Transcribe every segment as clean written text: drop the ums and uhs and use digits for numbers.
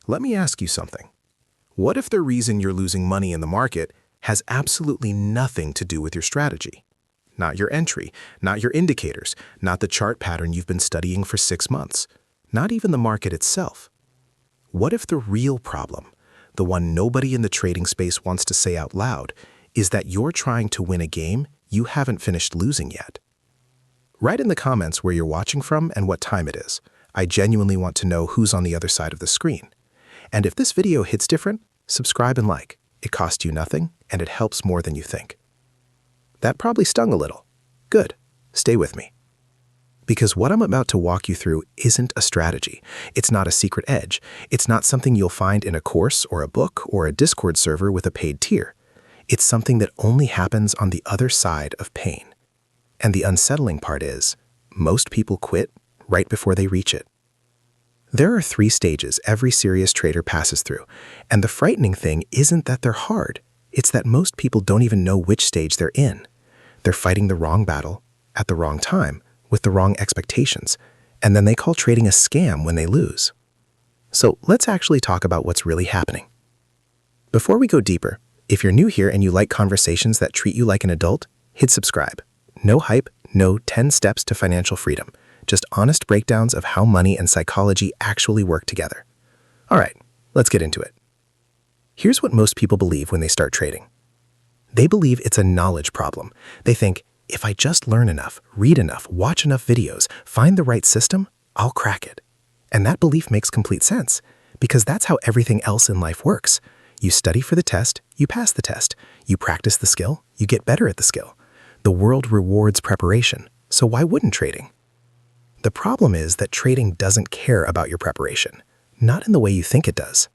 Let me ask you something. What if the reason you're losing money in the market has absolutely nothing to do with your strategy? Not your entry, not your indicators, not the chart pattern you've been studying for 6 months, not even the market itself. What if the real problem, the one nobody in the trading space wants to say out loud, is that you're trying to win a game you haven't finished losing yet? Write in the comments where you're watching from and what time it is. I genuinely want to know who's on the other side of the screen. And if this video hits different, subscribe and like. It costs you nothing, and it helps more than you think. That probably stung a little. Good. Stay with me. Because what I'm about to walk you through isn't a strategy. It's not a secret edge. It's not something you'll find in a course or a book or a Discord server with a paid tier. It's something that only happens on the other side of pain. And the unsettling part is, most people quit right before they reach it. There are 3 stages every serious trader passes through, and the frightening thing isn't that they're hard. It's that most people don't even know which stage they're in. They're fighting the wrong battle, at the wrong time, with the wrong expectations, and then they call trading a scam when they lose. So let's actually talk about what's really happening. Before we go deeper, if you're new here and you like conversations that treat you like an adult, hit subscribe. No hype, no 10 steps to financial freedom. Just honest breakdowns of how money and psychology actually work together. All right, let's get into it. Here's what most people believe when they start trading. They believe it's a knowledge problem. They think, if I just learn enough, read enough, watch enough videos, find the right system, I'll crack it. And that belief makes complete sense, because that's how everything else in life works. You study for the test, you pass the test. You practice the skill, you get better at the skill. The world rewards preparation, so why wouldn't trading? The problem is that trading doesn't care about your preparation, not in the way you think it does.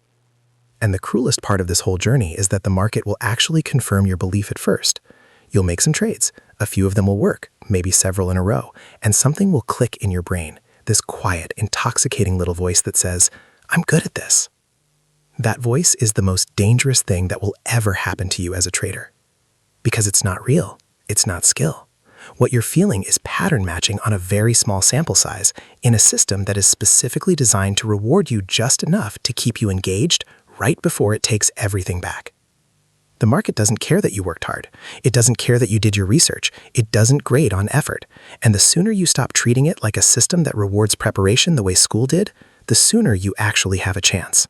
And the cruelest part of this whole journey is that the market will actually confirm your belief at first. You'll make some trades, a few of them will work, maybe several in a row, and something will click in your brain, this quiet, intoxicating little voice that says, I'm good at this. That voice is the most dangerous thing that will ever happen to you as a trader. Because it's not real, it's not skill. What you're feeling is pattern matching on a very small sample size in a system that is specifically designed to reward you just enough to keep you engaged right before it takes everything back. The market doesn't care that you worked hard. It doesn't care that you did your research. It doesn't grade on effort. And the sooner you stop treating it like a system that rewards preparation the way school did, the sooner you actually have a chance.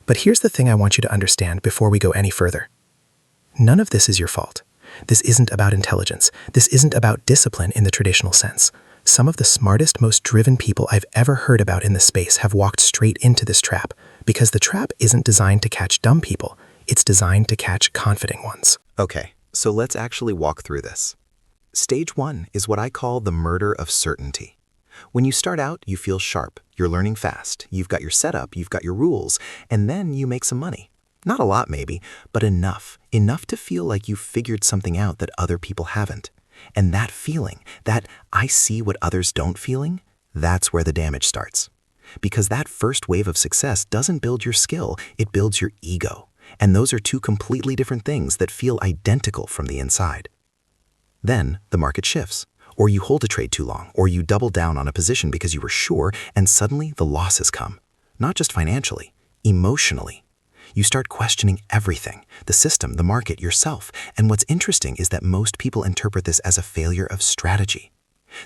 But here's the thing I want you to understand before we go any further. None of this is your fault. This isn't about intelligence. This isn't about discipline in the traditional sense. Some of the smartest, most driven people I've ever heard about in this space have walked straight into this trap, because the trap isn't designed to catch dumb people. It's designed to catch confident ones. Okay, so let's actually walk through this. Stage 1 is what I call the murder of certainty. When you start out, you feel sharp, you're learning fast, you've got your setup, you've got your rules, and then you make some money. Not a lot maybe, but enough to feel like you've figured something out that other people haven't. And that feeling, that I see what others don't feeling, that's where the damage starts. Because that first wave of success doesn't build your skill, it builds your ego. And those are 2 completely different things that feel identical from the inside. Then the market shifts, or you hold a trade too long, or you double down on a position because you were sure, and suddenly the losses come. Not just financially, emotionally. You start questioning everything, the system, the market, yourself. And what's interesting is that most people interpret this as a failure of strategy.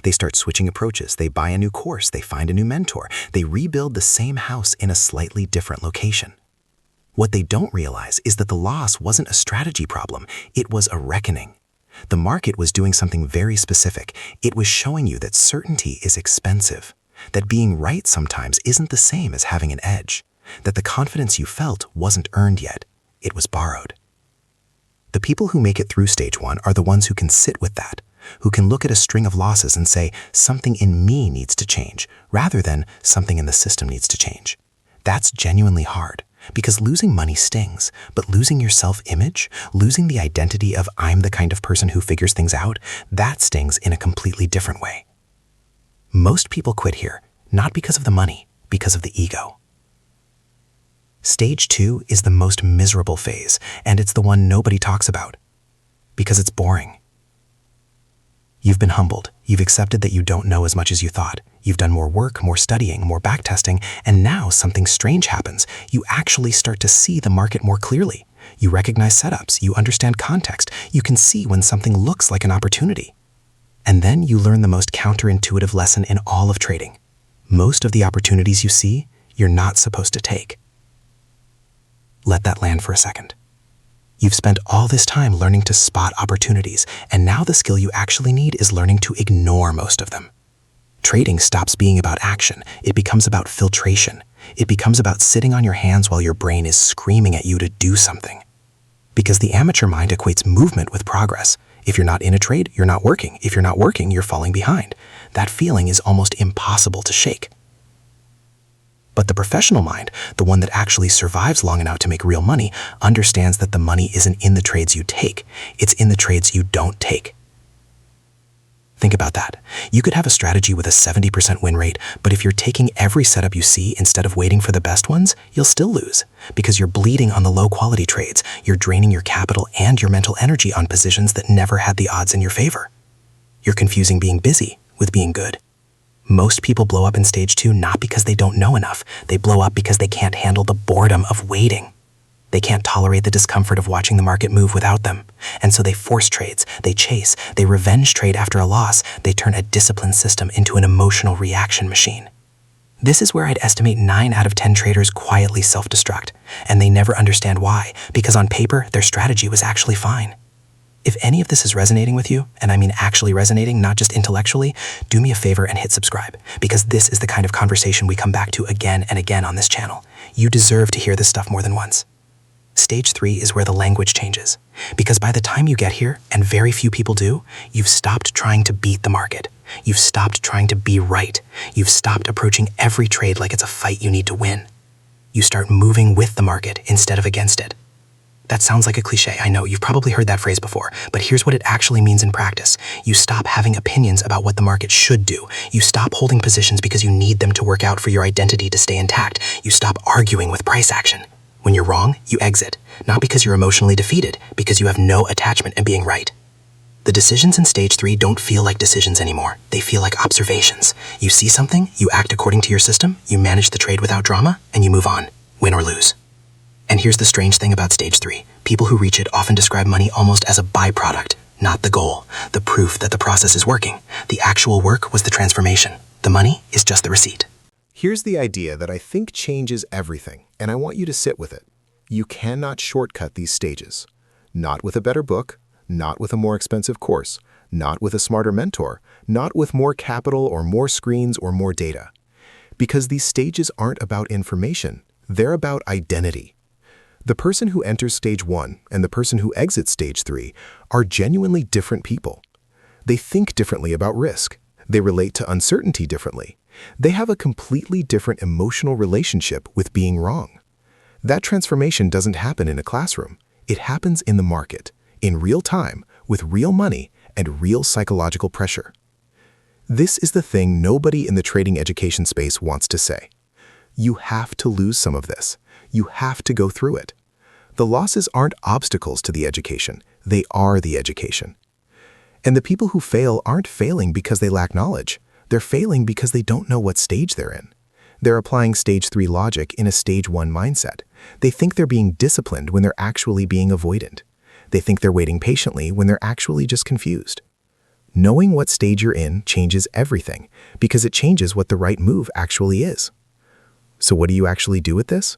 They start switching approaches, they buy a new course, they find a new mentor, they rebuild the same house in a slightly different location. What they don't realize is that the loss wasn't a strategy problem, it was a reckoning. The market was doing something very specific. It was showing you that certainty is expensive, that being right sometimes isn't the same as having an edge, that the confidence you felt wasn't earned yet, it was borrowed. The people who make it through stage 1 are the ones who can sit with that, who can look at a string of losses and say, something in me needs to change, rather than something in the system needs to change. That's genuinely hard, because losing money stings, but losing your self-image, losing the identity of I'm the kind of person who figures things out, that stings in a completely different way. Most people quit here, not because of the money, because of the ego. Stage 2 is the most miserable phase, and it's the one nobody talks about, because it's boring. You've been humbled. You've accepted that you don't know as much as you thought. You've done more work, more studying, more backtesting, and now something strange happens. You actually start to see the market more clearly. You recognize setups, you understand context, you can see when something looks like an opportunity. And then you learn the most counterintuitive lesson in all of trading. Most of the opportunities you see, you're not supposed to take. Let that land for a second. You've spent all this time learning to spot opportunities, and now the skill you actually need is learning to ignore most of them. Trading stops being about action. It becomes about filtration. It becomes about sitting on your hands while your brain is screaming at you to do something. Because the amateur mind equates movement with progress. If you're not in a trade, you're not working. If you're not working, you're falling behind. That feeling is almost impossible to shake. But the professional mind, the one that actually survives long enough to make real money, understands that the money isn't in the trades you take. It's in the trades you don't take. Think about that. You could have a strategy with a 70% win rate, but if you're taking every setup you see instead of waiting for the best ones, you'll still lose. Because you're bleeding on the low-quality trades. You're draining your capital and your mental energy on positions that never had the odds in your favor. You're confusing being busy with being good. Most people blow up in stage 2 not because they don't know enough. They blow up because they can't handle the boredom of waiting. They can't tolerate the discomfort of watching the market move without them. And so they force trades, they chase, they revenge trade after a loss, they turn a disciplined system into an emotional reaction machine. This is where I'd estimate 9 out of 10 traders quietly self-destruct, and they never understand why, because on paper, their strategy was actually fine. If any of this is resonating with you, and I mean actually resonating, not just intellectually, do me a favor and hit subscribe, because this is the kind of conversation we come back to again and again on this channel. You deserve to hear this stuff more than once. Stage 3 is where the language changes, because by the time you get here, and very few people do, you've stopped trying to beat the market. You've stopped trying to be right. You've stopped approaching every trade like it's a fight you need to win. You start moving with the market instead of against it. That sounds like a cliche, I know, you've probably heard that phrase before, but here's what it actually means in practice. You stop having opinions about what the market should do. You stop holding positions because you need them to work out for your identity to stay intact. You stop arguing with price action. When you're wrong, you exit, not because you're emotionally defeated, because you have no attachment in being right. The decisions in stage 3 don't feel like decisions anymore. They feel like observations. You see something, you act according to your system, you manage the trade without drama, and you move on, win or lose. And here's the strange thing about stage 3. People who reach it often describe money almost as a byproduct, not the goal, the proof that the process is working. The actual work was the transformation. The money is just the receipt. Here's the idea that I think changes everything, and I want you to sit with it. You cannot shortcut these stages. Not with a better book, not with a more expensive course, not with a smarter mentor, not with more capital or more screens or more data. Because these stages aren't about information, they're about identity. The person who enters stage 1 and the person who exits stage 3 are genuinely different people. They think differently about risk. They relate to uncertainty differently. They have a completely different emotional relationship with being wrong. That transformation doesn't happen in a classroom. It happens in the market, in real time, with real money and real psychological pressure. This is the thing nobody in the trading education space wants to say. You have to lose some of this. You have to go through it. The losses aren't obstacles to the education. They are the education. And the people who fail aren't failing because they lack knowledge. They're failing because they don't know what stage they're in. They're applying stage 3 logic in a stage 1 mindset. They think they're being disciplined when they're actually being avoidant. They think they're waiting patiently when they're actually just confused. Knowing what stage you're in changes everything because it changes what the right move actually is. So what do you actually do with this?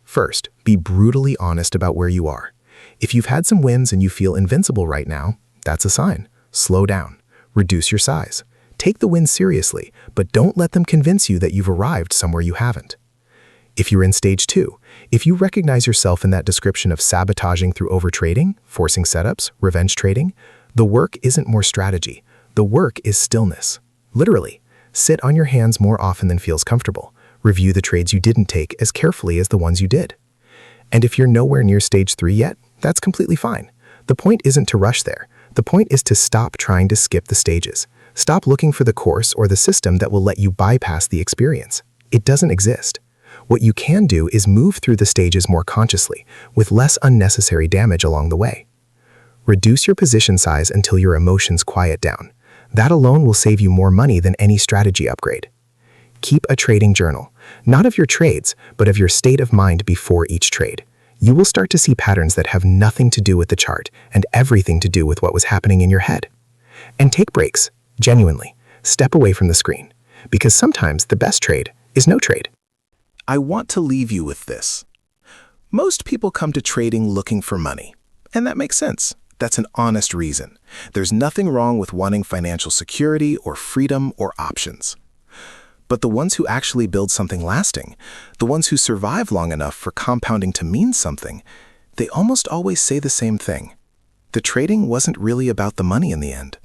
First, be brutally honest about where you are. If you've had some wins and you feel invincible right now, that's a sign. Slow down. Reduce your size. Take the wins seriously, but don't let them convince you that you've arrived somewhere you haven't. If you're in stage 2, if you recognize yourself in that description of sabotaging through overtrading, forcing setups, revenge trading, the work isn't more strategy. The work is stillness. Literally, sit on your hands more often than feels comfortable. Review the trades you didn't take as carefully as the ones you did. And if you're nowhere near stage 3 yet, that's completely fine. The point isn't to rush there. The point is to stop trying to skip the stages. Stop looking for the course or the system that will let you bypass the experience. It doesn't exist. What you can do is move through the stages more consciously, with less unnecessary damage along the way. Reduce your position size until your emotions quiet down. That alone will save you more money than any strategy upgrade. Keep a trading journal, not of your trades, but of your state of mind before each trade. You will start to see patterns that have nothing to do with the chart and everything to do with what was happening in your head. And take breaks, genuinely. Step away from the screen, because sometimes the best trade is no trade. I want to leave you with this. Most people come to trading looking for money, and that makes sense. That's an honest reason. There's nothing wrong with wanting financial security or freedom or options. But the ones who actually build something lasting, the ones who survive long enough for compounding to mean something, they almost always say the same thing. The trading wasn't really about the money in the end.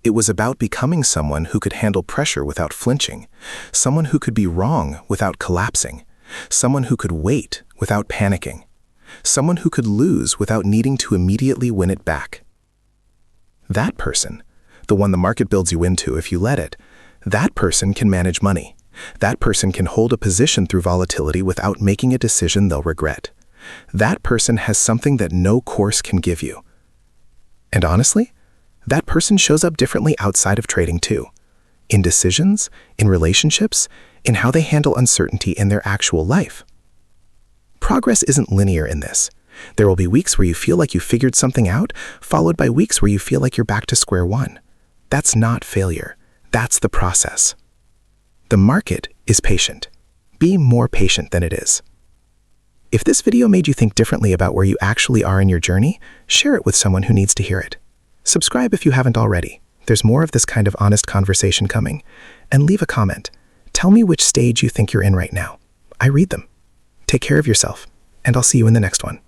It was about becoming someone who could handle pressure without flinching, someone who could be wrong without collapsing, someone who could wait without panicking, someone who could lose without needing to immediately win it back. That person, the one the market builds you into if you let it, that person can manage money. That person can hold a position through volatility without making a decision they'll regret. That person has something that no course can give you. And honestly, that person shows up differently outside of trading too. In decisions, in relationships, in how they handle uncertainty in their actual life. Progress isn't linear in this. There will be weeks where you feel like you figured something out, followed by weeks where you feel like you're back to square one. That's not failure. That's the process. The market is patient. Be more patient than it is. If this video made you think differently about where you actually are in your journey, share it with someone who needs to hear it. Subscribe if you haven't already. There's more of this kind of honest conversation coming. And leave a comment. Tell me which stage you think you're in right now. I read them. Take care of yourself, and I'll see you in the next one.